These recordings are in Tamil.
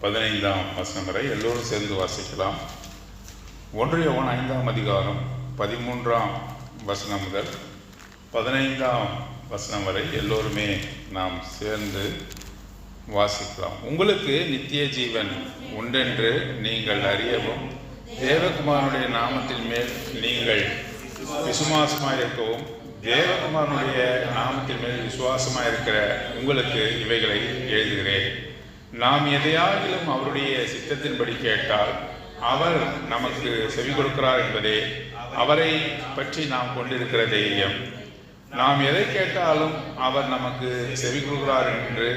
15ஆம் வசனம் வரை எல்லோரும் சேர்ந்து வாசிக்கலாம். 1 யோவான் 5ஆம் அதிகாரம் 13ஆம் வசனம் முதல் 15ஆம் வசனம் வரை எல்லோருமே நாம் சேர்ந்து வாசிக்கலாம். உங்களுக்கு நித்திய ஜீவன் உண்டென்று நீங்கள் அறியவும், தேவகுமாரனுடைய நாமத்தின் மேல் நீங்கள் விசுவாசமாயிருக்கவும், தேவகுமாரனுடைய நாமத்தின் மேல் விசுவாசமாயிருக்கிற உங்களுக்கு இவைகளை எழுதுகிறேன். நாம் எதையாகிலும் அவருடைய சித்தத்தின்படி கேட்டால் அவர் நமக்கு செவி கொடுக்கிறார் என்பதே அவரை பற்றி நாம் கொண்டிருக்கிற தைரியம். நாம் எதை கேட்டாலும் அவர் நமக்கு செவி கொடுக்கிறார் என்று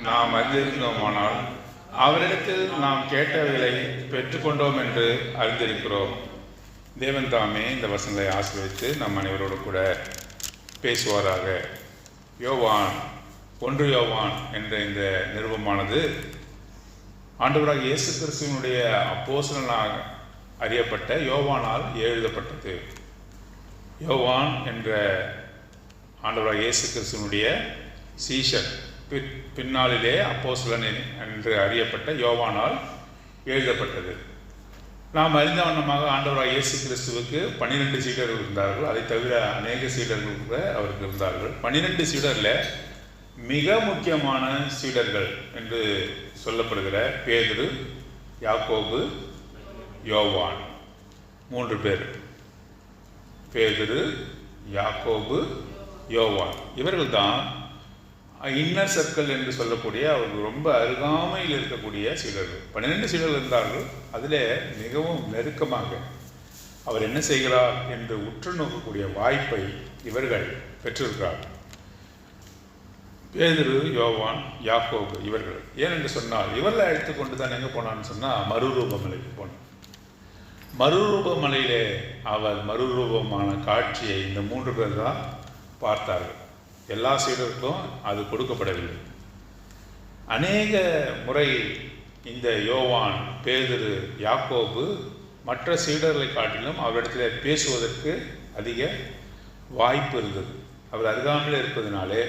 நாம் அறிந்திருந்தோமானால் அவரிடத்தில் நாம் கேட்டவைகளை பெற்றுக்கொண்டோம் என்று அறிந்திருக்கிறோம். தேவன் தாமே இந்த வசனங்களை ஆசீர்வதித்து நம் அனைவரோடு கூட பேசுவாராக. யோவான் 1 யோவான் என்ற இந்த நிருபமானது ஆண்டவராக இயேசு கிறிஸ்துவினுடைய அப்போஸ்தலனாக அறியப்பட்ட யோவானால் எழுதப்பட்டது. யோவான் என்ற ஆண்டவராக இயேசு கிறிஸ்துவினுடைய சீஷன், பின்னாளிலே அப்போஸ்தலன் என்று அறியப்பட்ட யோவானால் எழுதப்பட்டது. நாம் அறிந்த வண்ணமாக ஆண்டவராக இயேசு கிறிஸ்துவுக்கு 12 சீடர்கள் இருந்தார்கள். அதை தவிர அநேக சீடர்கள் கூட அவருக்கு இருந்தார்கள். 12 சீடரில் மிக முக்கியமான சீடர்கள் என்று சொல்லப்படுகிற பேதுரு, யாக்கோபு, யோவான், 3 பேர். பேதுரு, யாக்கோபு, யோவான் இவர்கள் தான் இன்னர் சர்க்கிள் என்று சொல்லக்கூடிய அவர்கள் ரொம்ப அருகாமையில் இருக்கக்கூடிய சீடர்கள். 12 சீடர்கள் இருந்தார்கள். அதில் மிகவும் நெருக்கமாக அவர் என்ன செய்கிறார் என்று உற்று நோக்கக்கூடிய வாய்ப்பை இவர்கள் பெற்றிருக்கிறார்கள். பேதுரு, யோவான், யாக்கோபு இவர்கள். ஏனென்று சொன்னால் இவர்களை அழைத்து கொண்டு தான் எங்கே போனான்னு சொன்னால் மறுரூபமலைக்கு போனார். மறுரூபமலையிலே அவர் மறுரூபமான காட்சியை இந்த 3 பேர் தான் பார்த்தார்கள். எல்லா சீடருக்கும் அது கொடுக்கப்படவில்லை. அநேக முறை இந்த யோவான், பேதுரு, யாக்கோபு மற்ற சீடர்களை காட்டிலும் அவரிடத்தில் பேசுவதற்கு அதிக வாய்ப்பு இருந்தது. அவர் அருகாமையில் இருப்பதனாலே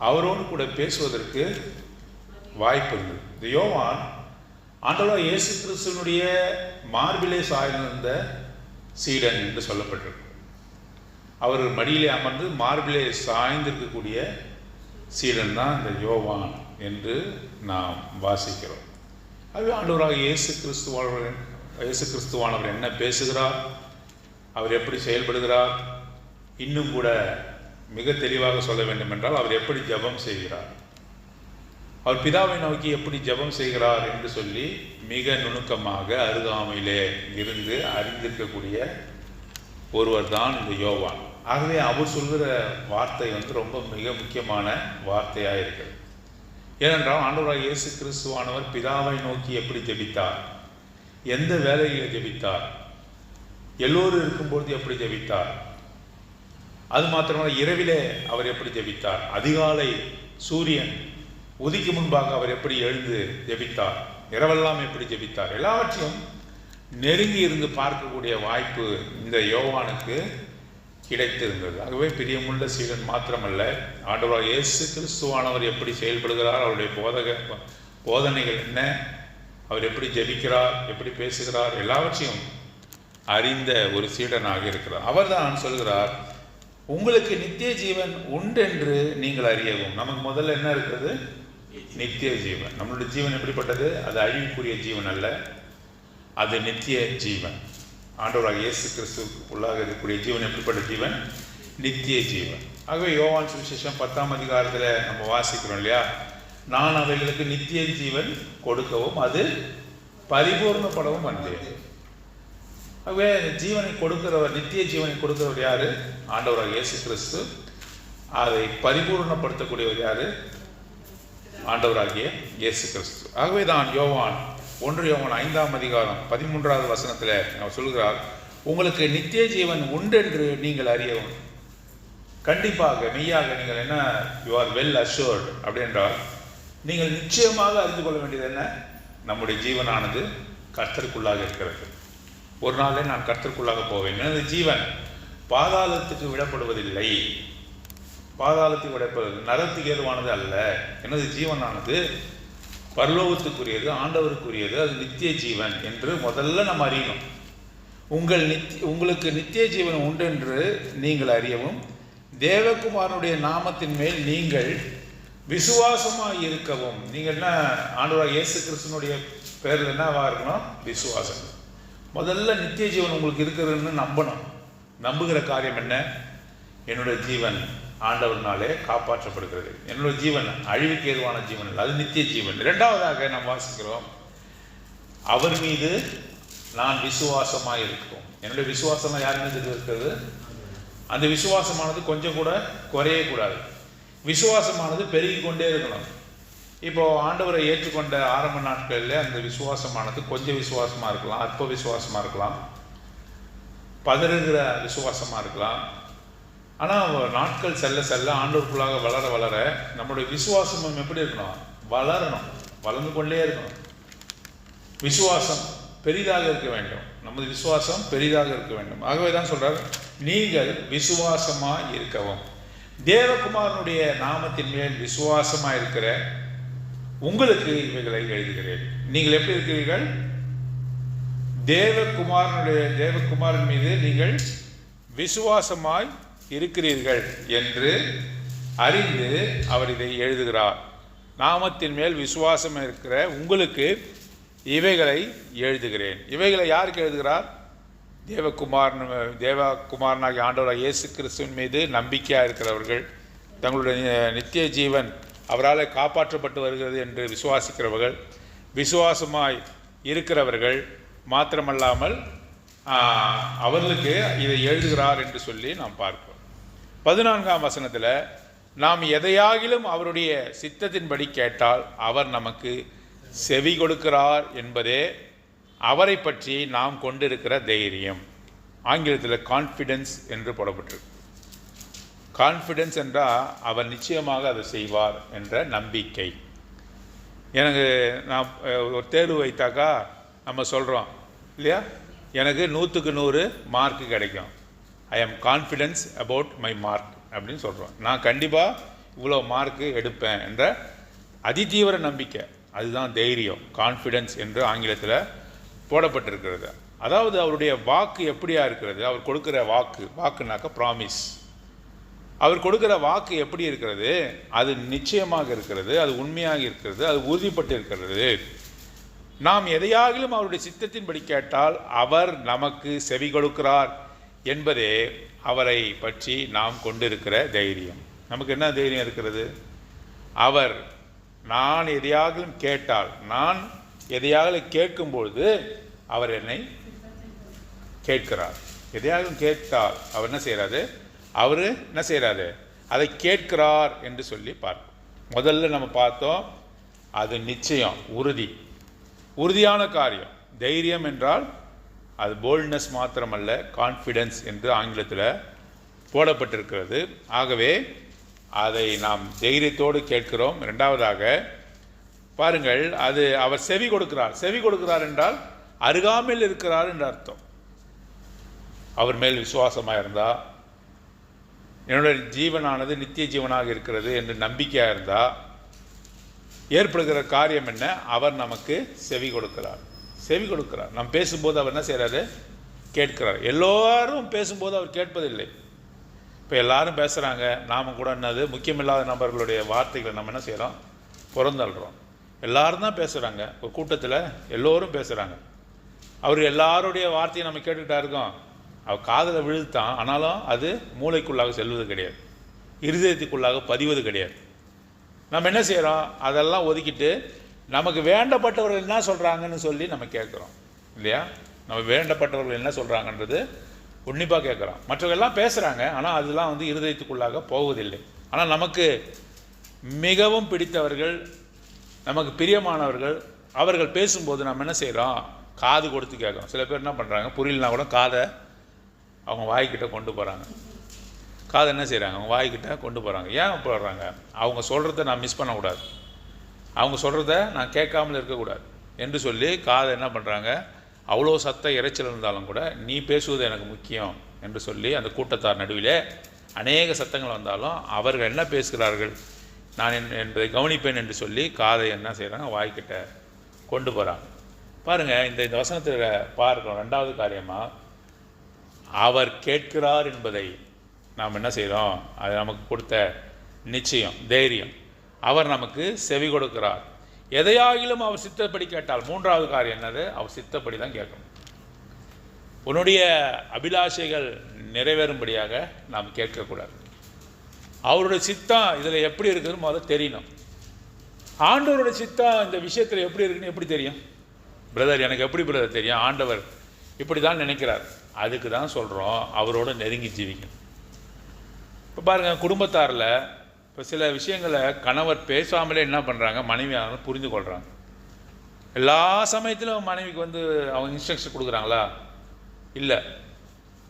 அவரோடு கூட பேசுவதற்கு வாய்ப்பு இருந்தது. இந்த யோவான் ஆண்டவராக இயேசு கிறிஸ்துவனுடைய மார்பிலே சாய்ந்திருந்த சீடன் என்று சொல்லப்பட்டிருக்கு. அவர் மடியிலே அமர்ந்து மார்பிலே சாய்ந்திருக்கக்கூடிய சீடன் தான் இந்த யோவான் என்று நாம் வாசிக்கிறோம். அது ஆண்டவராக இயேசு கிறிஸ்துவானவர் என்ன பேசுகிறார், அவர் எப்படி செயல்படுகிறார், இன்னும் கூட மிக தெளிவாக சொல்ல வேண்டும் என்றால் அவர் எப்படி ஜெபம் செய்கிறார், அவர் பிதாவை நோக்கி எப்படி ஜெபம் செய்கிறார் என்று சொல்லி மிக நுணுக்கமாக அருகாமையிலே இருந்து அறிந்திருக்கக்கூடிய ஒருவர் தான் இந்த யோவான். ஆகவே அவர் சொல்கிற வார்த்தை ரொம்ப மிக முக்கியமான வார்த்தையாக இருக்கிறது. ஏனென்றால் ஆண்டவராக இயேசு கிறிஸ்துவானவர் பிதாவை நோக்கி எப்படி ஜெபித்தார், எந்த வேலையில் ஜெபித்தார், எல்லோரும் இருக்கும்பொழுது எப்படி ஜெபித்தார், அது மாத்திரமல்ல இரவிலே அவர் எப்படி ஜெபித்தார், அதிகாலை சூரியன் உதிக்கு முன்பாக அவர் எப்படி எழுந்து ஜெபித்தார், இரவெல்லாம் எப்படி ஜெபித்தார், எல்லாவற்றையும் நெருங்கி இருந்து பார்க்கக்கூடிய வாய்ப்பு இந்த யோவானுக்கு கிடைத்திருந்தது. ஆகவே பிரியமுள்ள சீடன் மாத்திரமல்ல, ஆண்டவராக இயேசு கிறிஸ்துவானவர் எப்படி செயல்படுகிறார், அவருடைய போதனைகள் என்ன, அவர் எப்படி ஜெபிக்கிறார், எப்படி பேசுகிறார், எல்லாவற்றையும் அறிந்த ஒரு சீடனாக இருக்கிறார். அவர்தான் சொல்கிறார், உங்களுக்கு நித்திய ஜீவன் உண்டென்று நீங்கள் அறியவும். நமக்கு முதல்ல என்ன இருக்கிறது? நித்திய ஜீவன். நம்மளுடைய ஜீவன் எப்படிப்பட்டது? அது அழிவுக்குரிய ஜீவன் அல்ல, அது நித்திய ஜீவன். ஆண்டவராக இயேசு கிறிஸ்து உள்ளாக இருக்கக்கூடிய ஜீவன் எப்படிப்பட்ட ஜீவன்? நித்திய ஜீவன். ஆகவே யோவான் சுவிசேஷம் 10ஆம் அதிகாரத்தில் நம்ம வாசிக்கிறோம் இல்லையா, நான் அவைகளுக்கு நித்திய ஜீவன் கொடுக்கவும் அது பரிபூர்ணப்படவும் வந்தேன். ஆகவே ஜீவனை கொடுக்கிறவர், நித்திய ஜீவனை கொடுக்கிறவர் யாரு? ஆண்டவராக இயேசு கிறிஸ்து. அதை பரிபூர்ணப்படுத்தக்கூடியவர் யாரு? ஆண்டவராகிய இயேசு கிறிஸ்து. ஆகவே தான் யோவான் 1 யோவான் 5ஆம் அதிகாரம் 13வது வசனத்தில் அவர் சொல்கிறார், உங்களுக்கு நித்திய ஜீவன் உண்டென்று நீங்கள் அறியவும். கண்டிப்பாக மெய்யாக நீங்கள் என்ன, யூ ஆர் வெல் அஷ்யூர்ட் அப்படின்றால் நீங்கள் நிச்சயமாக அறிந்து கொள்ள வேண்டியது என்ன? நம்முடைய ஜீவனானது கர்த்தருக்குள்ளாக இருக்கிறது. ஒரு நாளே நான் கர்த்தருக்குள்ளாக போவேன். எனது ஜீவன் பாதாளத்துக்கு விடப்படுவதில்லை, பாதாளத்துக்கு விடப்படுவது நரத்துக்கு ஏதுவானது அல்ல. எனது ஜீவனானது பரலோகத்துக்குரியது, ஆண்டவருக்குரியது, அது நித்திய ஜீவன் என்று முதல்ல நம்ம அறியணும். உங்களுக்கு நித்திய ஜீவன் உண்டு என்று நீங்கள் அறியவும் தேவகுமாரனுடைய நாமத்தின் மேல் நீங்கள் விசுவாசமாக இருக்கவும். நீங்கள் என்ன ஆண்டவராகிய இயேசு கிறிஸ்துனுடைய பேரில் என்னவா இருக்கணும்? விசுவாசம். முதல்ல நித்திய ஜீவன் உங்களுக்கு இருக்கிறதுன்னு நம்பணும். நம்புகிற காரியம் என்ன? என்னுடைய ஜீவன் ஆண்டவர்னாலே காப்பாற்றப்படுகிறது. என்னுடைய ஜீவன் அழிவுக்கு ஏதுவான ஜீவன் இல்லை, அது நித்திய ஜீவன். இரண்டாவதாக நாம் வாசிக்கிறோம், அவர் மீது நான் விசுவாசமாக இருக்கிறோம். என்னுடைய விசுவாசம் யார் மீது இருக்கிறது? அந்த விசுவாசமானது கொஞ்சம் கூட குறையக்கூடாது. விசுவாசமானது பெருகி கொண்டே இருக்கணும். இப்போது ஆண்டவரை ஏற்றுக்கொண்ட ஆரம்ப நாட்களில் அந்த விசுவாசமானது கொஞ்சம் விசுவாசமாக இருக்கலாம், அற்ப விசுவாசமாக இருக்கலாம், பதறுகிற விசுவாசமாக இருக்கலாம். ஆனால் நாட்கள் செல்ல செல்ல ஆண்டவருக்குள்ளாக வளர வளர நம்மளுடைய விசுவாசம் எப்படி இருக்கணும்? வளரணும், வளர்ந்து கொண்டே இருக்கணும். விசுவாசம் பெரிதாக இருக்க வேண்டும். நமது விசுவாசம் பெரிதாக இருக்க வேண்டும். ஆகவே தான் சொல்கிறார், நீங்கள் விசுவாசமாக இருக்கவும் தேவகுமாரனுடைய நாமத்தின் மேல் விசுவாசமாக இருக்கிற உங்களுக்கு இவைகளை எழுதுகிறேன். நீங்கள் எப்படி இருக்கிறீர்கள்? தேவகுமாரன் மீது நீங்கள் விசுவாசமாய் இருக்கிறீர்கள் என்று அறிந்து அவர் இதை எழுதுகிறார். நாமத்தின் மேல் விசுவாசம் இருக்கிற உங்களுக்கு இவைகளை எழுதுகிறேன். இவைகளை யாருக்கு எழுதுகிறார்? தேவகுமாரனாகிய ஆண்டவராகிய இயேசு கிறிஸ்துவின் மீது நம்பிக்கையாக இருக்கிறவர்கள், தங்களுடைய நித்திய ஜீவன் அவரால் காப்பாற்றப்பட்டு வருகிறது என்று விசுவாசிக்கிறவர்கள், விசுவாசமாய் இருக்கிறவர்கள் மாத்திரமல்லாமல் அவர்களுக்கு இதை எழுதுகிறார் என்று சொல்லி நாம் பார்க்கிறோம். 14ஆம் வசனத்தில், நாம் எதையாகிலும் அவருடைய சித்தத்தின்படி கேட்டால் அவர் நமக்கு செவி கொடுக்கிறார் என்பதே அவரை பற்றி நாம் கொண்டிருக்கிற தைரியம். ஆங்கிலத்தில் கான்ஃபிடென்ஸ் என்று போடப்பட்டிருக்கு. கான்ஃபிடென்ஸ் என்றால் அவர் நிச்சயமாக அதை செய்வார் என்ற நம்பிக்கை. எனக்கு நான் ஒரு தேர்வு வைத்தாக்கா நம்ம சொல்கிறோம் இல்லையா, எனக்கு 100க்கு 100 மார்க்கு கிடைக்கும். ஐ ஆம் கான்ஃபிடென்ஸ் அபவுட் மை மார்க் அப்படின்னு சொல்கிறோம். நான் கண்டிப்பாக இவ்வளோ மார்க்கு எடுப்பேன் என்ற அதிதீவிர நம்பிக்கை, அதுதான் தைரியம், கான்ஃபிடென்ஸ் என்று ஆங்கிலத்தில் போடப்பட்டிருக்கிறது. அதாவது அவருடைய வாக்கு எப்படியா இருக்கிறது? அவர் கொடுக்குற வாக்குனாக்கா ப்ராமிஸ். அவர் கொடுக்குற வாக்கு எப்படி இருக்கிறது? அது நிச்சயமாக இருக்கிறது, அது உண்மையாக இருக்கிறது, அது உறுதிப்பட்டு இருக்கிறது. நாம் எதையாகிலும் அவருடைய சித்தத்தின்படி கேட்டால் அவர் நமக்கு செவி கொடுக்கிறார் என்பதே அவரை பற்றி நாம் கொண்டிருக்கிற தைரியம். நமக்கு என்ன தைரியம் இருக்கிறது? நான் எதையாகிலும் கேட்டால், நான் எதையாகிலும் கேட்கும்பொழுது அவர் என்னை கேட்கிறார். எதையாகிலும் கேட்டால் அவர் என்ன செய்கிறாரு? அவர் என்ன செய்கிறாரு? அதை கேட்கிறார் என்று சொல்லி பார்ப்போம். முதல்ல நம்ம பார்த்தோம், அது நிச்சயம், உறுதியான காரியம். தைரியம் என்றால் அது போல்ட்னஸ் மாத்திரமல்ல, கான்ஃபிடென்ஸ் என்று ஆங்கிலத்தில் போடப்பட்டிருக்கிறது. ஆகவே அதை நாம் தைரியத்தோடு கேட்கிறோம். இரண்டாவதாக பாருங்கள், அது அவர் செவி கொடுக்கிறார் என்றால் அருகாமையில் இருக்கிறார் என்ற அர்த்தம். அவர் மேல் விசுவாசமாக இருந்தால், என்னுடைய ஜீவனானது நித்திய ஜீவனாக இருக்கிறது என்று நம்பிக்கையாக இருந்தால் ஏற்படுகிற காரியம் என்ன? அவர் நமக்கு செவி கொடுக்கிறார். நாம் பேசும்போது அவர் என்ன செய்கிறாரு? கேட்கிறார். எல்லோரும் பேசும்போது அவர் கேட்பதில்லை. இப்போ எல்லாரும் பேசுகிறாங்க, நாம் கூட என்னது முக்கியமில்லாத நபர்களுடைய வார்த்தைகளை நம்ம என்ன செய்கிறோம்? புறந்தள்ளுறோம். எல்லாரும் தான் பேசுகிறாங்க, ஒரு கூட்டத்தில் எல்லோரும் பேசுகிறாங்க. அவர் எல்லாருடைய வார்த்தையை நம்ம கேட்டுக்கிட்டா இருக்கோம். அவர் காதில் விழுத்தான், ஆனாலும் அது மூளைக்குள்ளாக செல்வது கிடையாது, இருதயத்துக்குள்ளாக பதிவது கிடையாது. நம்ம என்ன செய்கிறோம்? அதெல்லாம் ஒதுக்கிட்டு நமக்கு வேண்டப்பட்டவர்கள் என்ன சொல்கிறாங்கன்னு சொல்லி நம்ம கேட்குறோம் இல்லையா? நம்ம வேண்டப்பட்டவர்கள் என்ன சொல்கிறாங்கன்றது உன்னிப்பாக கேட்குறோம். மற்றவர்கள்லாம் பேசுகிறாங்க, ஆனால் அதெல்லாம் இருதயத்துக்குள்ளாக போவதில்லை. ஆனால் நமக்கு மிகவும் பிடித்தவர்கள், நமக்கு பிரியமானவர்கள், அவர்கள் பேசும்போது நம்ம என்ன செய்கிறோம்? காது கொடுத்து கேட்குறோம். சில பேர் என்ன பண்ணுறாங்க, புரியலனா கூட காதை அவங்க வாய்க்கிட்ட கொண்டு போகிறாங்க. காதை என்ன செய்கிறாங்க? அவங்க வாய்க்கிட்ட கொண்டு போகிறாங்க. ஏன் போடுறாங்க? அவங்க சொல்கிறத நான் மிஸ் பண்ணக்கூடாது, அவங்க சொல்கிறத நான் கேட்காமல் இருக்கக்கூடாது என்று சொல்லி காதை என்ன பண்ணுறாங்க? அவ்வளோ சத்த இறைச்சல் இருந்தாலும் கூட நீ பேசுவது எனக்கு முக்கியம் என்று சொல்லி அந்த கூட்டத்தார் நடுவிலே அநேக சத்தங்கள் வந்தாலும் அவர்கள் என்ன பேசுகிறார்கள்? நான் என்பதை கவனிப்பேன் என்று சொல்லி காதை என்ன செய்கிறாங்க, வாய்க்கிட்ட கொண்டு போகிறாங்க. பாருங்கள், இந்த வசனத்தில் பார்க்கிறோம். ரெண்டாவது காரியமாக அவர் கேட்கிறார் என்பதை நாம் என்ன செய்கிறோம், அது நமக்கு கொடுத்த நிச்சயம், தைரியம். அவர் நமக்கு செவி கொடுக்கிறார். எதையாகிலும் அவர் சித்தப்படி கேட்டால், மூன்றாவது காரியம் என்னது, அவர் சித்தப்படி தான் கேட்கணும். உன்னுடைய அபிலாஷைகள் நிறைவேறும்படியாக நாம் கேட்கக்கூடாது. அவருடைய சித்தம் இதில் எப்படி இருக்குதுன்னு முதல்ல தெரியணும். ஆண்டவருடைய சித்தம் இந்த விஷயத்தில் எப்படி இருக்குன்னு எப்படி தெரியும்? பிரதர், எனக்கு எப்படி பிரதர் தெரியும்? ஆண்டவர் இப்படி தான் நினைக்கிறார். அதுக்கு தான் சொல்கிறோம், அவரோட நெருங்கி ஜீவிக்கணும். இப்போ பாருங்கள், குடும்பத்தாரில் இப்போ சில விஷயங்களை கணவர் பேசாமலே என்ன பண்ணுறாங்க, மனைவியாக புரிந்து கொள்கிறாங்க. எல்லா சமயத்திலும் மனைவிக்கு அவங்க இன்ஸ்ட்ரக்ஷன் கொடுக்குறாங்களா? இல்லை.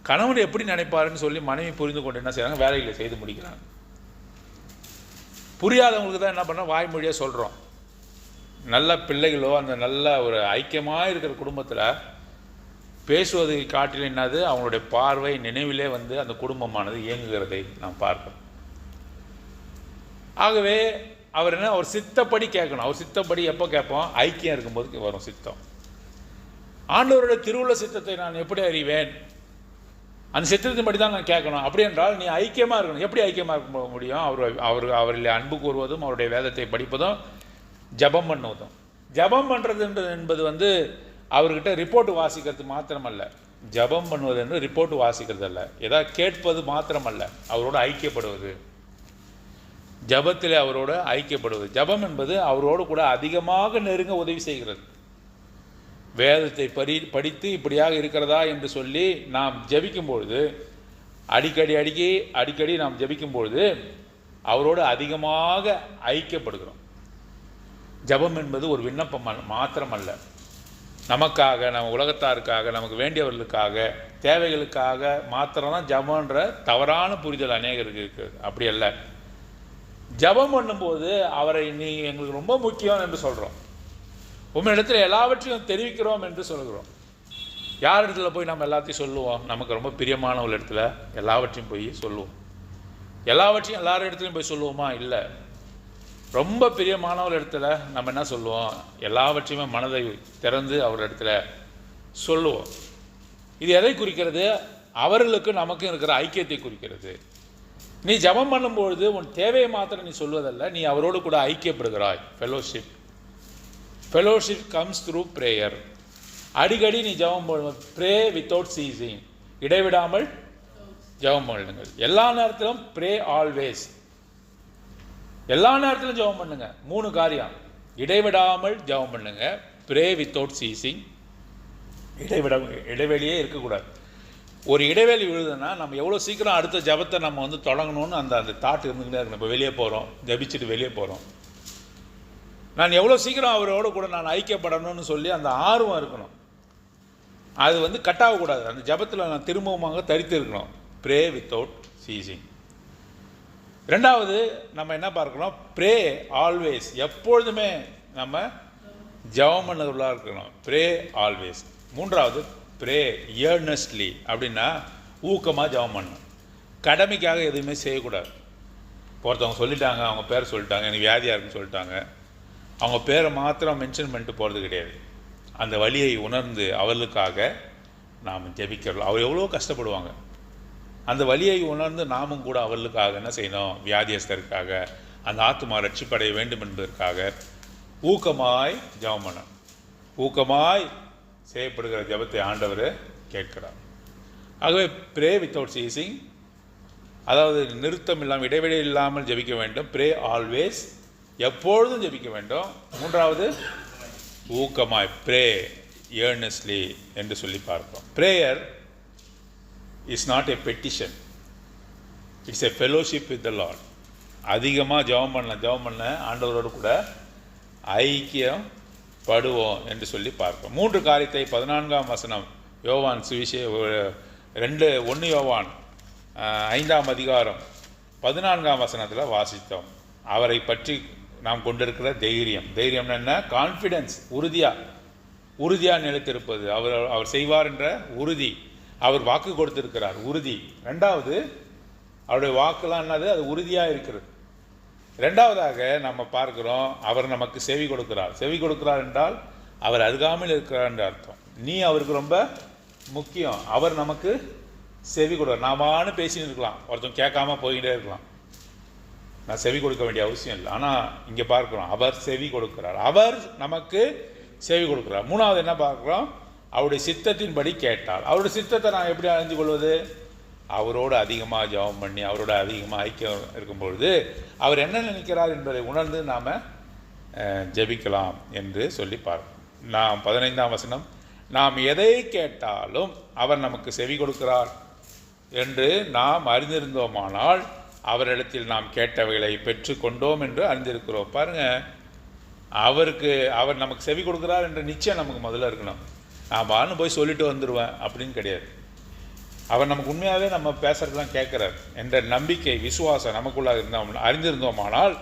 கணவன் எப்படி நினைப்பாருன்னு சொல்லி மனைவி புரிந்து கொண்டு என்ன செய்கிறாங்க, வேலைகளை செய்து முடிக்கிறாங்க. புரியாதவங்களுக்கு தான் என்ன பண்ண வாய்மொழியாக சொல்கிறோம். நல்ல பிள்ளைகளோ அந்த நல்ல ஒரு ஐக்கியமாக இருக்கிற குடும்பத்தில் பேசுவதை காட்டில் என்னது, அவங்களுடைய பார்வை நினைவிலே அந்த குடும்பமானது இயங்குகிறதை நாம் பார்க்கணும். ஆகவே அவர் அவர் சித்தப்படி கேட்கணும். அவர் சித்தப்படி எப்போ கேட்போம்? ஐக்கியம் இருக்கும்போது வரும் சித்தம். ஆண்டவருடைய திருவுள்ள சித்தத்தை நான் எப்படி அறிவேன்? அந்த சித்தத்தின்படி தான் நான் கேட்கணும். அப்படி என்றால் நீ ஐக்கியமாக இருக்கணும். எப்படி ஐக்கியமாக இருக்க முடியும்? அவரில் அன்பு கூறுவதும், அவருடைய வேதத்தை படிப்பதும், ஜபம் பண்ணுவதும். ஜபம் பண்ணுறது என்பது அவர்கிட்ட ரிப்போர்ட் வாசிக்கிறது மாத்திரமல்ல. ஜபம் பண்ணுவது என்று ரிப்போர்ட் வாசிக்கிறது அல்ல, ஏதாவது கேட்பது மாத்திரமல்ல, அவரோடு ஐக்கியப்படுவது. ஜபத்தில் அவரோடு ஐக்கியப்படுவது. ஜபம் என்பது அவரோடு கூட அதிகமாக நெருங்க உதவி செய்கிறது. வேதத்தை படித்து இப்படியாக இருக்கிறதா என்று சொல்லி நாம் ஜபிக்கும்பொழுது, அடிக்கடி நாம் ஜபிக்கும்பொழுது அவரோடு அதிகமாக ஐக்கியப்படுகிறோம். ஜபம் என்பது ஒரு விண்ணப்பம் மாத்திரமல்ல, நமக்காக, நம்ம உலகத்தாருக்காக, நமக்கு வேண்டியவர்களுக்காக, தேவைகளுக்காக மாத்திரம்தான் ஜபம்ன்ற தவறான புரிதல் அநேகருக்கு இருக்குது. அப்படி அல்ல. ஜபம் பண்ணும்போது அவரை நீ எங்களுக்கு ரொம்ப முக்கியம் என்று சொல்கிறோம். உங்களிடத்தில் எல்லாவற்றையும் தெரிவிக்கிறோம் என்று சொல்கிறோம். யார் இடத்துல போய் நம்ம எல்லாத்தையும் சொல்லுவோம்? நமக்கு ரொம்ப பிரியமானவர்கள் இடத்துல எல்லாவற்றையும் போய் சொல்லுவோம். எல்லாவற்றையும் எல்லாரும் இடத்துலையும் போய் சொல்லுவோமா? இல்லை. ரொம்ப பிரியமானவர்கள் இடத்துல நம்ம என்ன சொல்லுவோம்? எல்லாவற்றையுமே மனதை திறந்து அவர் இடத்துல சொல்லுவோம். இது எதை குறிக்கிறது? அவர்களுக்கு நமக்கும் இருக்கிற ஐக்கியத்தை குறிக்கிறது. நீ ஜபம் பண்ணும்பொழுது உன் தேவையை மாத்திரம் நீ சொல்வதல்ல, நீ அவரோடு கூட ஐக்கியப்படுகிறாய். Fellowship comes through prayer. அடிக்கடி நீ ஜபம் பண்ணுவோம். Pray without ceasing. இடைவிடாமல் ஜபம் பண்ணுங்கள். எல்லா நேரத்திலும் ப்ரே ஆல்வேஸ். எல்லா நேரத்திலும் ஜபம் பண்ணுங்க. 3 காரியம். இடைவிடாமல் ஜபம் பண்ணுங்க, ப்ரே வித்தவுட் சீசிங். இடைவெளியே இருக்கக்கூடாது. ஒரு இடைவெளி விழுதுன்னா நம்ம எவ்வளோ சீக்கிரம் அடுத்த ஜபத்தை நம்ம தொடங்கணும்னு அந்த தாட் இருந்துக்கிட்டே இருக்கணும். இப்போ வெளியே போகிறோம், ஜபிச்சுட்டு வெளியே போகிறோம், நான் எவ்வளோ சீக்கிரம் அவரோட கூட நான் ஐக்கியப்படணும்னு சொல்லி அந்த ஆர்வம் இருக்கணும். அது கட்டாகக்கூடாது. அந்த ஜபத்தில் நான் திரும்பவுமாக தரித்து இருக்கணும். Pray without ceasing. ரெண்டாவது நம்ம என்ன பார்க்கணும்? Pray always. எப்பொழுதுமே நம்ம ஜபம் பண்ணதுள்ளா இருக்கணும். Pray always. மூன்றாவது ப்ரே இயர்னஸ்ட்லி. அப்படின்னா ஊக்கமாக ஜபம் பண்ணணும். கடமைக்காக எதுவுமே செய்யக்கூடாது. ஒருத்தவங்க சொல்லிட்டாங்க, அவங்க பேரை சொல்லிட்டாங்க, எனக்கு வியாதியாக இருக்குன்னு சொல்லிட்டாங்க, அவங்க பேரை மாத்திரம் மென்ஷன் பண்ணிட்டு போகிறது கிடையாது. அந்த வழியை உணர்ந்து அவர்களுக்காக நாம் ஜெபிக்கிறோம். அவர் எவ்வளோ கஷ்டப்படுவாங்க. அந்த வழியை உணர்ந்து நாமும் கூட அவர்களுக்காக என்ன செய்யணும்? வியாதியஸ்தருக்காக, அந்த ஆத்துமா ரட்சிப்படைய வேண்டும் என்பதற்காக ஊக்கமாய் ஜெபம் பண்ணணும். ஊக்கமாய் செய்யப்படுகிற ஜெபத்தை ஆண்டவர் கேட்கிறார். ஆகவே ப்ரே வித்தவுட் சீசிங், அதாவது நிறுத்தம் இல்லாமல், இடைவெளி இல்லாமல் ஜெபிக்க வேண்டும். ப்ரே ஆல்வேஸ், எப்பொழுதும் ஜெபிக்க வேண்டும். மூன்றாவது ஊக்கமாய், ப்ரே earnestly என்று சொல்லி பார்ப்போம். Prayer is not a petition, it's a fellowship with the Lord. அதிகமாக ஜெபம் பண்ண ஆண்டவரோடு கூட ஐக்கியம் படுவோம் என்று சொல்லி பார்ப்போம். 3 காரியத்தை 14ஆம் வசனம் யோவான் சுவிசேஷம் 1 யோவான் 5ஆம் அதிகாரம் 14ஆம் வசனத்தில் வாசித்தோம். அவரை பற்றி நாம் கொண்டிருக்கிற தைரியம்னா என்ன? கான்ஃபிடென்ஸ், உறுதியாக நிலைத்திருப்பது. அவர் செய்வார் என்ற உறுதி. அவர் வாக்கு கொடுத்திருக்கிறார், உறுதி. ரெண்டாவது, அவருடைய வாக்குலாம் என்னது? அது உறுதியாக இருக்கிறது. ரெண்டாவதாக நம்ம பார்க்கிறோம், அவர் நமக்கு செவி கொடுக்கிறார். செவி கொடுக்கிறார் என்றால் அவர் அருகாமையில் இருக்கிறார் என்ற அர்த்தம். நீ அவருக்கு ரொம்ப முக்கியம். அவர் நமக்கு செவி கொடுக்கிறார். நாமானு பேசின்னு இருக்கலாம், ஒருத்தன் கேட்காம போய்கிட்டே இருக்கலாம், நான் செவி கொடுக்க வேண்டிய அவசியம் இல்லை. ஆனால் இங்கே பார்க்குறோம், அவர் செவி கொடுக்கிறார், அவர் நமக்கு செவி கொடுக்கிறார். மூணாவது என்ன பார்க்குறோம், அவருடைய சித்தத்தின்படி கேட்டால். அவருடைய சித்தத்தை நான் எப்படி அறிந்து கொள்வது? அவரோடு அதிகமாக ஜெபம் பண்ணி அவரோட அதிகமாக ஐக்கியம் இருக்கும்பொழுது அவர் என்ன நினைக்கிறார் என்பதை உணர்ந்து நாம் ஜெபிக்கலாம் என்று சொல்லி பார்ப்போம். நாம் 15ஆம் வசனம், நாம் எதை கேட்டாலும் அவர் நமக்கு செவி கொடுக்கிறார் என்று நாம் அறிந்திருந்தோமானால் அவரிடத்தில் நாம் கேட்டவைகளை பெற்று கொண்டோம் என்று அறிந்திருக்கிறோம். பாருங்கள், அவர் நமக்கு செவி கொடுக்கிறார் என்ற நிச்சயம் நமக்கு முதல்ல இருக்கணும். நான் பான்னு போய் சொல்லிட்டு வந்துடுவேன் அப்படின்னு கிடையாது. அவர் நமக்கு உண்மையாகவே நம்ம பேசுறதுலாம் கேட்குறார் என்ற நம்பிக்கை, விசுவாசம் நமக்குள்ளாக அறிந்திருந்தோமானால்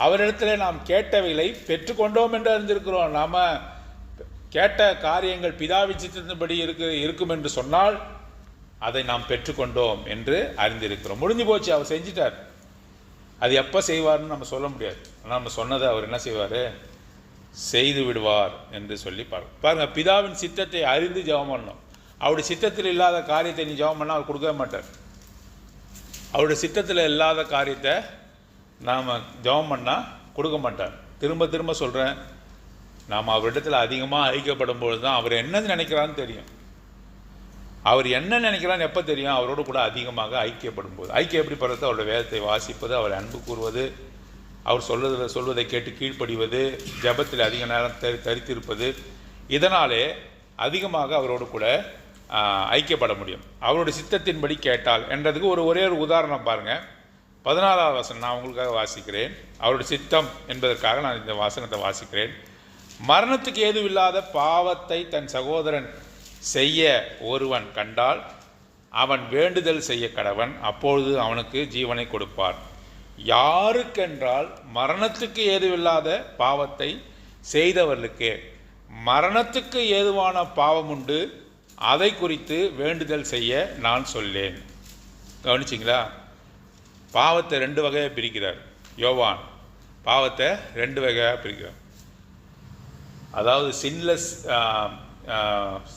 அவரிடத்தில் நாம் கேட்டவைகளை பெற்றுக்கொண்டோம் என்று அறிந்திருக்கிறோம். நாம் கேட்ட காரியங்கள் பிதாவின் சித்தத்தின்படி இருக்கும் என்று சொன்னால் அதை நாம் பெற்றுக்கொண்டோம் என்று அறிந்திருக்கிறோம். முடிஞ்சு போச்சு, அவர் செஞ்சிட்டார். அது எப்போ செய்வார்னு நம்ம சொல்ல முடியாது. ஆனால் நம்ம சொன்னதை அவர் என்ன செய்வார்? செய்து விடுவார் என்று சொல்லி பாருங்கள். பிதாவின் சித்தத்தை அறிந்து ஜெபம் பண்ணணும். அவருடைய சித்தத்தில் இல்லாத காரியத்தை நீ ஜெபம் பண்ணால் அவர் கொடுக்கவே மாட்டார். அவருடைய சித்தத்தில் இல்லாத காரியத்தை நாம் ஜெபம் பண்ணால் கொடுக்க மாட்டார். திரும்ப திரும்ப சொல்கிறேன், நாம் அவரிடத்தில் அதிகமாக ஐக்கியப்படும் பொழுது தான் அவர் என்ன நினைக்கிறான்னு தெரியும். அவர் என்ன நினைக்கிறான்னு எப்போ தெரியும்? அவரோடு கூட அதிகமாக ஐக்கியப்படும் போது. ஐக்கியம் எப்படி படுறது? அவருடைய வேதத்தை வாசிப்பது, அவரை அன்பு கூறுவது, அவர் சொல்வதை கேட்டு கீழ்ப்படிவது, ஜெபத்தில் அதிக நேரம் தரித்திருப்பது, இதனாலே அதிகமாக அவரோடு கூட ஐக்கியப்பட முடியும். அவருடைய சித்தத்தின்படி கேட்டால் என்றதுக்கு ஒரே ஒரு உதாரணம் பாருங்கள். 14ஆவது வசனம் நான் உங்களுக்காக வாசிக்கிறேன். அவருடைய சித்தம் என்பதற்காக நான் இந்த வசனத்தை வாசிக்கிறேன். மரணத்துக்கு ஏதுவில்லாத பாவத்தை தன் சகோதரன் செய்ய ஒருவன் கண்டால் அவன் வேண்டுதல் செய்ய கடவன், அப்பொழுது அவனுக்கு ஜீவனை கொடுப்பார். யாருக்கென்றால் மரணத்துக்கு ஏதுவில்லாத பாவத்தை செய்தவர்களுக்கே. மரணத்துக்கு ஏதுவான பாவம் உண்டு, அதை குறித்து வேண்டுதல் செய்ய நான் சொல்லேன். கவனிச்சிங்களா? பாவத்தை 2 வகையாக பிரிக்கிறார் யோவான். பாவத்தை 2 வகையாக பிரிக்கிறார். அதாவது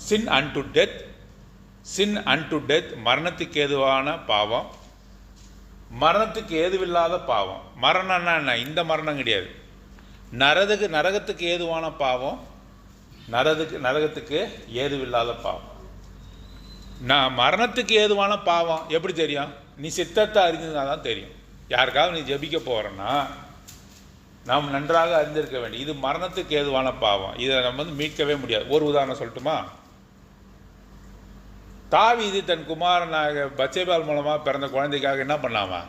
சின் அன்டு டெத், மரணத்துக்கு ஏதுவான பாவம், மரணத்துக்கு ஏதுவில்லாத பாவம். மரணம்னா என்ன? இந்த மரணம் கிடையாது. நரகத்துக்கு ஏதுவான பாவம், நரகத்துக்கு ஏதுவில்லாத பாவம். நான் மரணத்துக்கு ஏதுவான பாவம் எப்படி தெரியும்? நீ சித்தத்தை அறிஞ்சிருந்தால் தான் தெரியும். யாருக்காவது நீ ஜெபிக்க போகிறன்னா நாம் நன்றாக அறிந்திருக்க வேண்டும். இது மரணத்துக்கு ஏதுவான பாவம், இதை நம்ம மீட்கவே முடியாது. ஒரு உதாரணம் சொல்லட்டுமா? தாவீது தன் குமாரனாக பத்சேபாள் மூலமாக பிறந்த குழந்தைக்காக என்ன பண்ணாமா?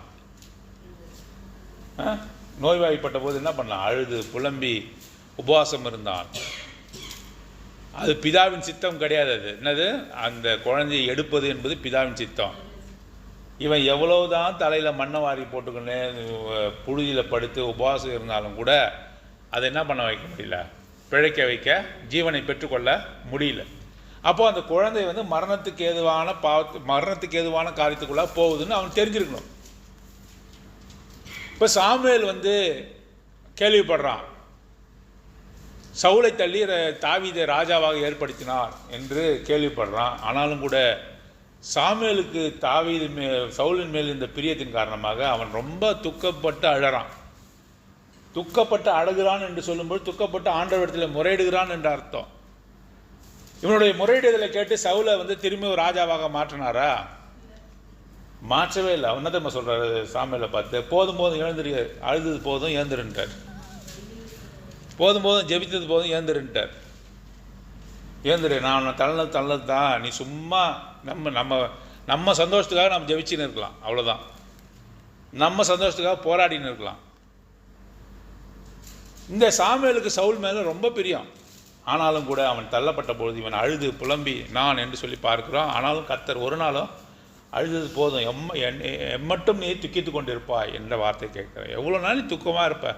நோய்வாய்ப்பட்ட போது என்ன பண்ணான்? அழுது புலம்பி உபவாசம் இருந்தான். அது பிதாவின் சித்தம் கிடையாது. அது என்னது? அந்த குழந்தையை எடுப்பது என்பது பிதாவின் சித்தம். இவன் எவ்வளவுதான் தலையில் மண்ணை வாரி போட்டுக்கின்னு புழுதியில் படுத்து உபவாசம் இருந்தாலும் கூட அதை என்ன பண்ண வைக்க முடியல, பிழைக்க வைக்க, ஜீவனை பெற்றுக்கொள்ள முடியல. அப்போது அந்த குழந்தை மரணத்துக்கு ஏதுவான காரியத்துக்குள்ளே போகுதுன்னு அவன் தெரிஞ்சிருக்கணும். இப்போ சாமுவேல் கேள்விப்படுறான், சவுலை தள்ளி தாவீதை ராஜாவாக ஏற்படுத்தினார் என்று கேள்விப்படுறான். ஆனாலும் கூட சாமுவேலுக்கு சவுலின் மேல் இந்த பிரியத்தின் காரணமாக அவன் ரொம்ப துக்கப்பட்டு அழறான். துக்கப்பட்டு அழுகிறான் என்று சொல்லும்போது துக்கப்பட்டு ஆண்டவரிடத்தில் முறையிடுகிறான் என்ற அர்த்தம். இவனுடைய முறையிடுதலை கேட்டு சவுலை திரும்பி ஒரு ராஜாவாக மாற்றினாரா? மாற்றவே இல்லை. அவன் என்ன சொல்கிறாரு சாமுவேலை பார்த்து? போதும் எழுந்திரு, அழுதது போதும் ஏந்திருன்ட்டார். போதும் ஜெபித்தது போதும் ஏந்திருன்ட்டார். ஏந்திரு, நான் தள்ளது தான். நீ சும்மா நம்ம சந்தோஷத்துக்காக நம்ம ஜெபிச்சுன்னு இருக்கலாம், அவ்வளோதான். நம்ம சந்தோஷத்துக்காக போராடின்னு இருக்கலாம். இந்த சாமுவேலுக்கு சவுல் மேலே ரொம்ப பிரியம். ஆனாலும் கூட அவன் தள்ளப்பட்ட பொழுது இவன் அழுது புலம்பி நான் என்று சொல்லி பார்க்கிறோம். ஆனாலும் கர்த்தர் ஒரு நாளும் அழுதது போதும், எம்மட்டும் நீ துக்கித்து கொண்டு இருப்பாய் என்ற வார்த்தை கேட்குறேன். எவ்வளோ நாள் நீ துக்கமாக இருப்ப,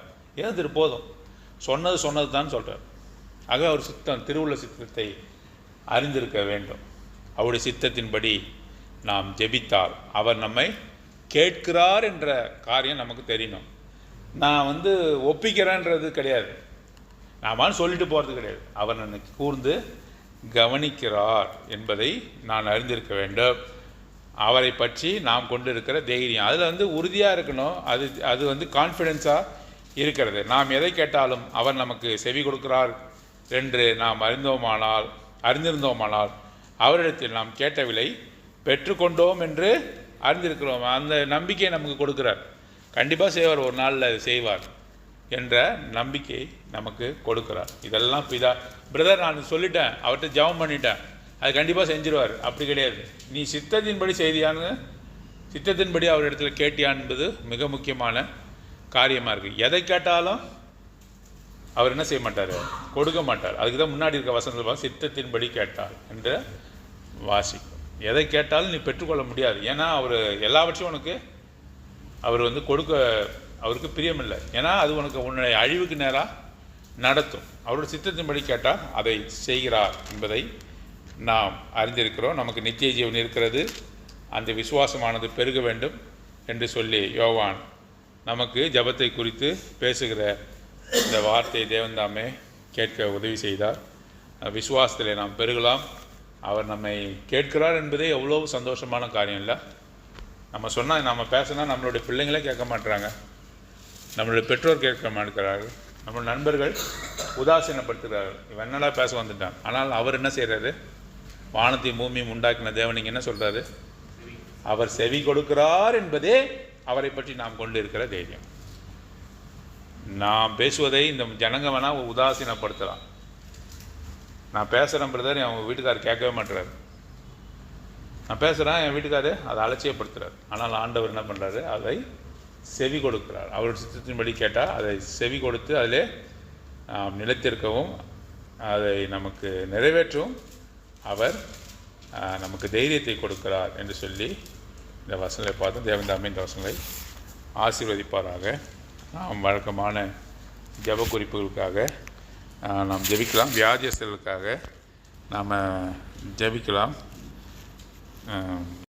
ஏந்திரு போதும். சொன்னது தான் சொல்கிறார். ஆக அவர் சித்தம், திருவுள்ள சித்தத்தை அறிந்திருக்க வேண்டும். அவருடைய சித்தத்தின்படி நாம் ஜெபித்தால் அவர் நம்மை கேட்கிறார் என்ற காரியம் நமக்கு தெரியணும். நான் ஒப்பிக்கிறேன்றது கிடையாது, நாமான்னு சொல்லிட்டு போகிறது கிடையாது. அவர் என்னை கூர்ந்து கவனிக்கிறார் என்பதை நான் அறிந்திருக்க வேண்டும். அவரை பற்றி நாம் கொண்டு இருக்கிற தைரியம், அதில் உறுதியாக இருக்கணும். அது கான்ஃபிடென்ஸாக இருக்கிறது. நாம் எதை கேட்டாலும் அவர் நமக்கு செவி கொடுக்கிறார் என்று நாம் அறிந்திருந்தோமானால் அவரிடத்தில் நாம் கேட்ட விலை பெற்றுக்கொண்டோம் என்று அறிந்திருக்கிறோம். அந்த நம்பிக்கையை நமக்கு கொடுக்கிறார். கண்டிப்பாக செய்வார், ஒரு நாளில் அது செய்வார் என்ற நம்பிக்கை நமக்கு கொடுக்கிறார். இதெல்லாம் பிரதர் நான் சொல்லிட்டேன், அவர்கிட்ட ஜெபம் பண்ணிட்டேன், அது கண்டிப்பாக செஞ்சிருவார், அப்படி கிடையாது. நீ சித்தத்தின்படி செய்தியான்னு, சித்தத்தின்படி அவர் இடத்துல கேட்டியான் என்பது மிக முக்கியமான காரியமாக இருக்குது. எதை கேட்டாலும் அவர் என்ன செய்ய மாட்டார், கொடுக்க மாட்டார். அதுக்கு தான் முன்னாடி இருக்க வசனத்தில் சித்தத்தின்படி கேட்டார் என்று வாசிக்கும். எதை கேட்டாலும் நீ பெற்றுக்கொள்ள முடியாது. ஏன்னா அவர் எல்லாவற்றையும் உனக்கு அவர் கொடுக்க அவருக்கு பிரியமில்லை. ஏன்னா அது உன்னுடைய அழிவுக்கு நேராக நடத்தும். அவரோட சித்தத்தின்படி கேட்டால் அதை செய்கிறார் என்பதை நாம் அறிந்திருக்கிறோம். நமக்கு நித்திய ஜீவன் இருக்கிறது, அந்த விசுவாசமானது பெருக வேண்டும் என்று சொல்லி யோவான் நமக்கு ஜபத்தை குறித்து பேசுகிற இந்த வார்த்தையை தேவன்தாமே கேட்க உதவி செய்தார். விசுவாசத்தில் நாம் பெருகலாம். அவர் நம்மை கேட்கிறார் என்பதே எவ்வளோ சந்தோஷமான காரியம் இல்லை. நம்ம சொன்னால், நம்ம பேசினா நம்மளுடைய பிள்ளைங்களே கேட்க மாட்டுறாங்க, நம்மளுடைய பெற்றோர் கேட்க மாட்டேங்கிறார்கள், நம்ம நண்பர்கள் உதாசீனப்படுத்துகிறார்கள். இவன் என்னடா பேச வந்துட்டான். ஆனால் அவர் என்ன செய்கிறாரு, வானத்தையும் பூமியும் உண்டாக்கின தேவனிங்க என்ன சொல்கிறாரு, அவர் செவி கொடுக்கிறார் என்பதே அவரை பற்றி நாம் கொண்டு இருக்கிற தைரியம். நாம் பேசுவதை இந்த ஜனங்க வேணால் உதாசீனப்படுத்தலாம். நான் பேசுகிறேன் பிரதர், என் வீட்டுக்காரர் கேட்கவே மாட்டுறாரு. நான் பேசுகிறேன், என் வீட்டுக்காரர் அதை அலட்சியப்படுத்துகிறார். ஆனால் ஆண்டவர் என்ன பண்ணுறாரு, அதை செவி கொடுக்கிறார். அவருடைய சித்தத்தின்படி கேட்டால் அதை செவி கொடுத்து அதிலே நிலைத்திருக்கவும் அதை நமக்கு நிறைவேற்றவும் அவர் நமக்கு தைரியத்தை கொடுக்கிறார் என்று சொல்லி இந்த வசனங்களை பார்த்து தேவன்தாமே இந்த வசனங்களை ஆசீர்வதிப்பாராக. நாம் வழக்கமான ஜெப குறிப்புகளுக்காக நாம் ஜெபிக்கலாம். வியாதியஸ்தர்களுக்காக நாம் ஜெபிக்கலாம்.